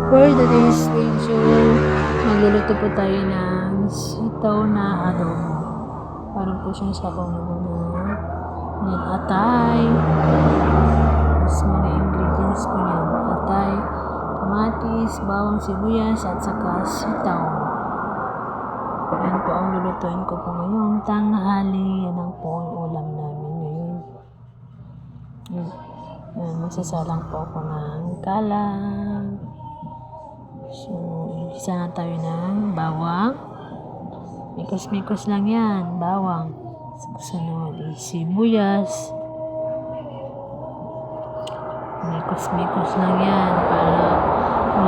For today's video, magluluto po tayo ng sitaw na adobo. Parang po siyang sabaw na yan, atay. Tapos mga ingredients po yan. Atay, kamatis, bawang sibuyas, at saka sitaw. Yan po ang lulutuin ko po ngayong tanghali. Yan ang po ang ulam namin ngayon. Yan. Magsasalang po ako ng kalang. So, isa na tayo ng bawang. Mikos-mikos lang yan, bawang. Sunod is sibuyas. Mikos-mikos lang yan para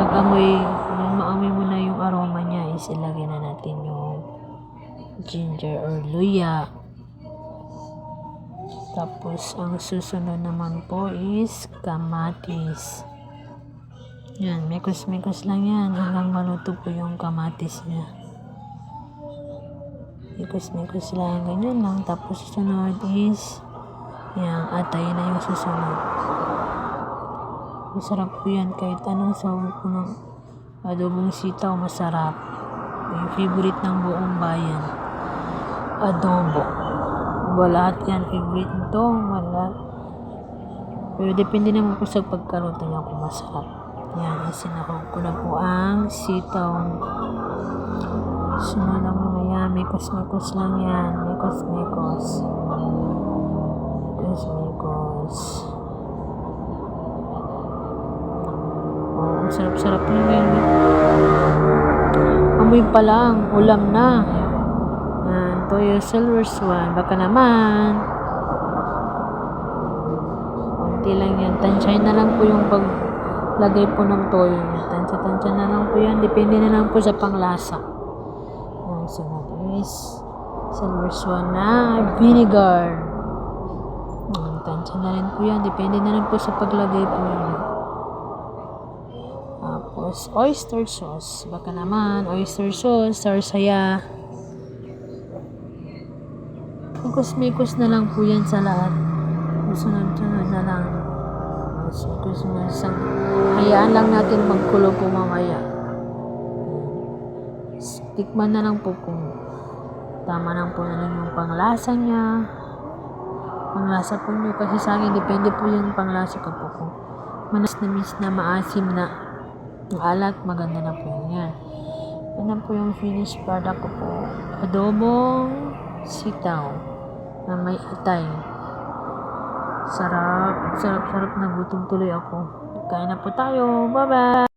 mag-amoy, nung maamoy mo na yung aroma niya, is ilagay na natin yung ginger or luya. Tapos, ang susunod naman po is kamatis. Yan, mikos-mikos lang yan hanggang maluto po yung kamatis niya. Mikos-mikos lang, ganyan lang. Tapos susunod is yan, atay na yung susunod. Masarap po yan kahit anong sawag po ng adobong sitaw, masarap. Yung favorite ng buong bayan, adobo. Lahat yan favorite nito, wala. Pero depende naman po sa pagkaluto niya kung masarap. Yan, isinahog ko na po ang sitaw. Sunod ang mamaya, mikos-mikos lang yan. Mikos-mikos. Mikos-mikos. Oh, sarap-sarap na yan. Amoy pa lang, ulam na. Yan, toyo silver swan. Baka naman. Kunti lang yan. Tansyahin na lang po yung paglagay po ng toyo niya. Tansya-tansya na lang po yan. Depende na lang po sa panglasa. Sunod is silver swan na vinegar. Tansya na rin po yan. Depende na rin po sa paglagay po yan. Tapos oyster sauce. Baka naman oyster sauce, sarsaya. Mikos-mikos na lang po yan sa lahat. Sunod-sunod na lang. Mikos-mikos. Hayaan lang natin magkulo po mamaya. Tikman na lang po kung tama lang po na lang yung panglasa niya. Panglasa po nyo kasi sa akin depende po yung panglasa ko po kung manas na miss na maasim na alat, maganda na po yan. Yan po yung finished product ko po, adobong sitaw na may atay. Sarap, sarap na, gutom tuloy ako. Kain na po tayo, bye bye.